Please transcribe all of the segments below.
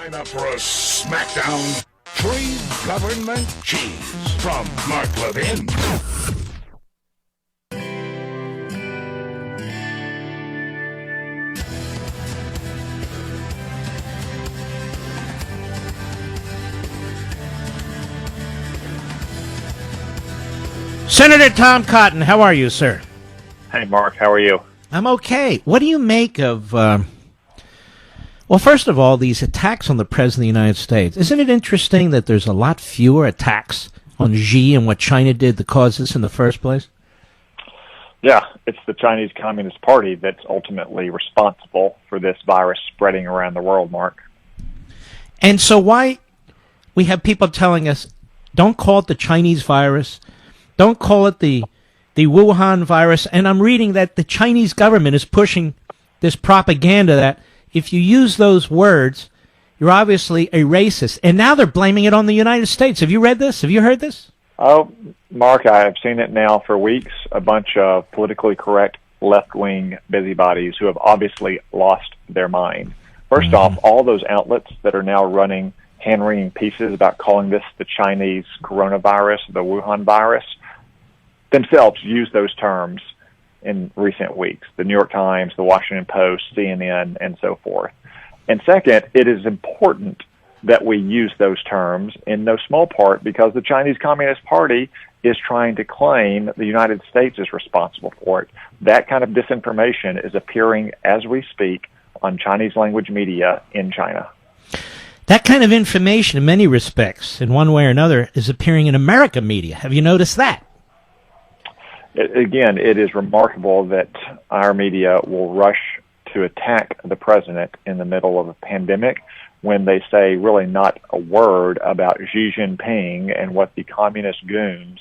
Sign up for a smackdown. Trade government cheese from Mark Levin. Senator Tom Cotton, how are you, sir? Hey, Mark, how are you? I'm okay. What do you make of, well, first of all, these attacks on the President of the United States? Isn't it interesting that there's a lot fewer attacks on Xi and what China did to cause this in the first place? Yeah, it's the Chinese Communist Party that's ultimately responsible for this virus spreading around the world, Mark. And so why we have people telling us, don't call it the Chinese virus, don't call it the Wuhan virus, and I'm reading that the Chinese government is pushing this propaganda that if you use those words, you're obviously a racist. And now they're blaming it on the United States. Have you read this? Have you heard this? Oh, Mark, I have seen it now for weeks. A bunch of politically correct left-wing busybodies who have obviously lost their mind. First off, all those outlets that are now running hand-wringing pieces about calling this the Chinese coronavirus, the Wuhan virus, themselves use those terms in recent weeks. The New York Times, the Washington Post, CNN, and so forth. And second, it is important that we use those terms in no small part because the Chinese Communist Party is trying to claim the United States is responsible for it. That kind of disinformation is appearing as we speak on Chinese language media in China. That kind of information, in many respects, in one way or another, is appearing in American media. Have you noticed that? Again, it is remarkable that our media will rush to attack the president in the middle of a pandemic when they say really not a word about Xi Jinping and what the communist goons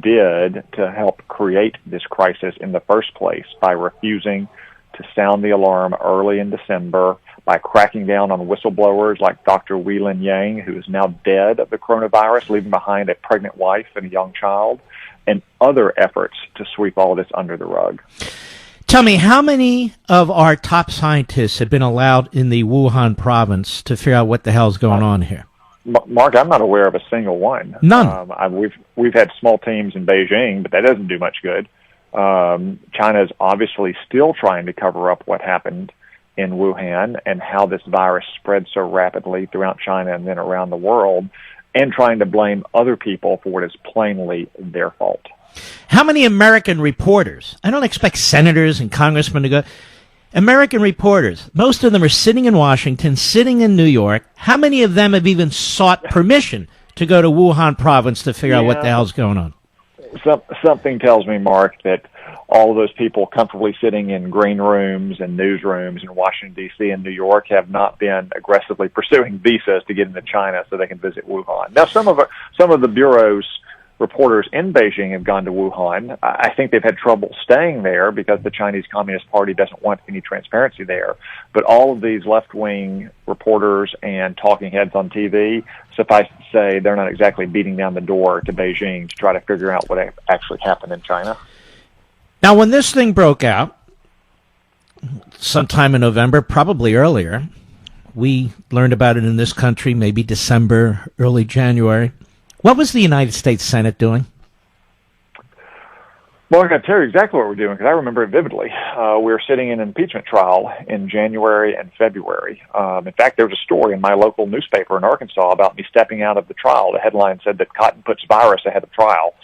did to help create this crisis in the first place by refusing to sound the alarm early in December, by cracking down on whistleblowers like Dr. Weilin Yang, who is now dead of the coronavirus, leaving behind a pregnant wife and a young child, and other efforts to sweep all this under the rug. Tell me, how many of our top scientists have been allowed in the Wuhan province to figure out what the hell's going on here? Mark, I'm not aware of a single one. None. We've had small teams in Beijing, but that doesn't do much good. China is obviously still trying to cover up what happened in Wuhan and how this virus spread so rapidly throughout China and then around the world, and trying to blame other people for what is plainly their fault. How many American reporters? I don't expect senators and congressmen to go. American reporters, most of them are sitting in Washington, sitting in New York. How many of them have even sought permission to go to Wuhan province to figure out what the hell's going on? Something tells me, Mark, that all of those people comfortably sitting in green rooms and newsrooms in Washington, D.C. and New York have not been aggressively pursuing visas to get into China so they can visit Wuhan. Now, some of the Bureau's reporters in Beijing have gone to Wuhan. I think they've had trouble staying there because the Chinese Communist Party doesn't want any transparency there. But all of these left-wing reporters and talking heads on TV, suffice to say, they're not exactly beating down the door to Beijing to try to figure out what actually happened in China. Now, when this thing broke out, sometime in November, probably earlier, we learned about it in this country, maybe December, early January. What was the United States Senate doing? Well, I'm going to tell you exactly what we're doing because I remember it vividly. We were sitting in an impeachment trial in January and February. In fact, there was a story in my local newspaper in Arkansas about me stepping out of the trial. The headline said that Cotton puts virus ahead of trial.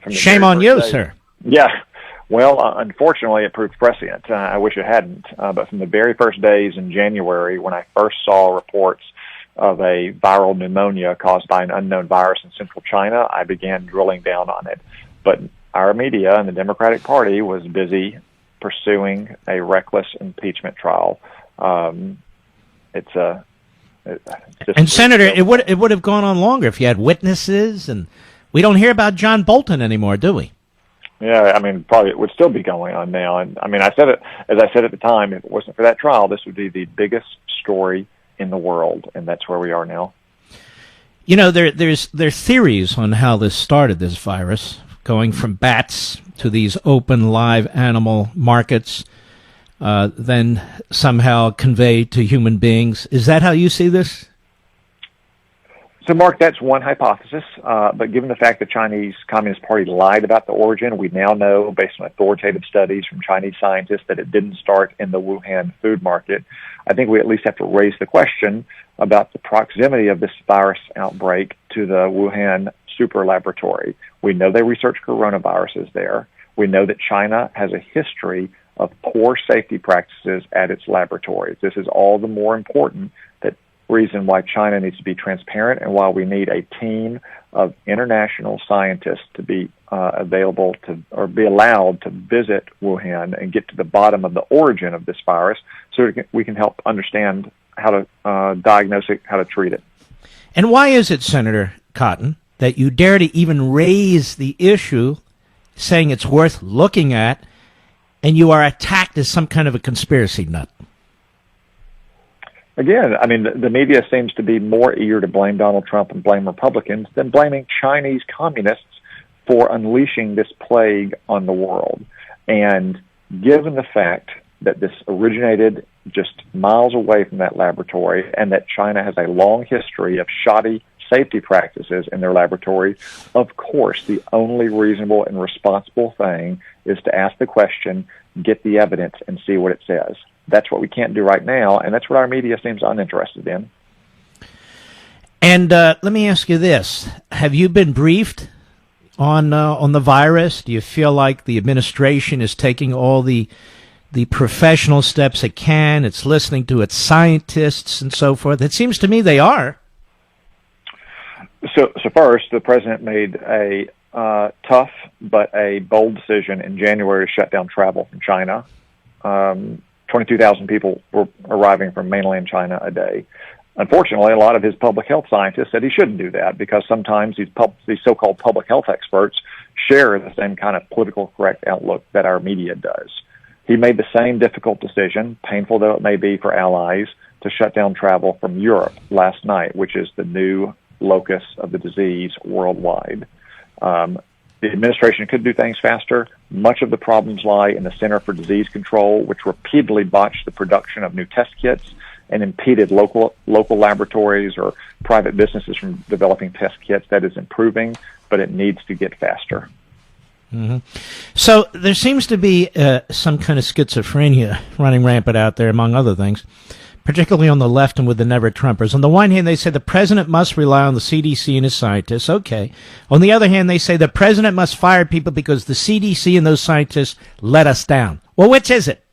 Shame on you, sir. Yeah. Well, unfortunately, it proved prescient. I wish it hadn't. But from the very first days in January, when I first saw reports of a viral pneumonia caused by an unknown virus in central China, I began drilling down on it. But our media and the Democratic Party was busy pursuing a reckless impeachment trial. Senator, it would have gone on longer if you had witnesses, and we don't hear about John Bolton anymore, do we? Yeah, I mean, probably it would still be going on now. And I mean, I said it at the time. If it wasn't for that trial, this would be the biggest story in the world, and that's where we are now. You know, there's theories on how this started, this virus, going from bats to these open live animal markets. then somehow convey to human beings. Is that how you see this? So, Mark, that's one hypothesis. But given the fact the Chinese Communist Party lied about the origin, we now know, based on authoritative studies from Chinese scientists, that it didn't start in the Wuhan food market. I think we at least have to raise the question about the proximity of this virus outbreak to the Wuhan super laboratory. We know they research coronaviruses there. We know that China has a history of poor safety practices at its laboratories. This is all the more important reason why China needs to be transparent and why we need a team of international scientists to be available to or be allowed to visit Wuhan and get to the bottom of the origin of this virus so we can help understand how to diagnose it, how to treat it. And why is it, Senator Cotton, that you dare to even raise the issue, saying it's worth looking at, and you are attacked as some kind of a conspiracy nut? Again, I mean, the media seems to be more eager to blame Donald Trump and blame Republicans than blaming Chinese communists for unleashing this plague on the world. And given the fact that this originated just miles away from that laboratory and that China has a long history of shoddy safety practices in their laboratory, of course, the only reasonable and responsible thing is to ask the question, get the evidence, and see what it says. That's what we can't do right now, and that's what our media seems uninterested in. And let me ask you this. Have you been briefed on the virus? Do you feel like the administration is taking all the professional steps it can? It's listening to its scientists and so forth. It seems to me they are. So first, the president made a tough but a bold decision in January to shut down travel from China. 22,000 people were arriving from mainland China a day. Unfortunately, a lot of his public health scientists said he shouldn't do that because sometimes these so-called public health experts share the same kind of political correct outlook that our media does. He made the same difficult decision, painful though it may be for allies, to shut down travel from Europe last night, which is the new locus of the disease worldwide. The administration could do things faster. Much of the problems lie in the Center for Disease Control, which repeatedly botched the production of new test kits and impeded local laboratories or private businesses from developing test kits. That is improving, but it needs to get faster. Mm-hmm. So there seems to be some kind of schizophrenia running rampant out there, among other things, particularly on the left and with the never-Trumpers. On the one hand, they say the president must rely on the CDC and his scientists. Okay. On the other hand, they say the president must fire people because the CDC and those scientists let us down. Well, which is it?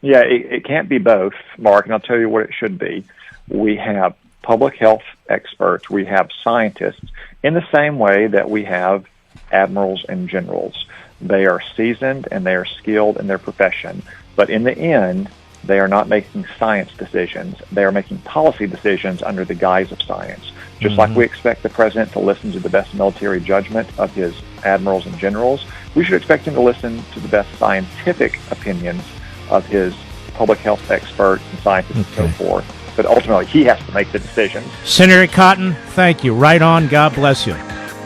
Yeah, it can't be both, Mark, and I'll tell you what it should be. We have public health experts. We have scientists in the same way that we have admirals and generals. They are seasoned and they are skilled in their profession. But in the end, they are not making science decisions. They are making policy decisions under the guise of science. Just like we expect the president to listen to the best military judgment of his admirals and generals, we should expect him to listen to the best scientific opinions of his public health experts and scientists and so forth. But ultimately, he has to make the decisions. Senator Cotton, thank you. Right on. God bless you.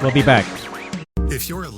We'll be back. If you're a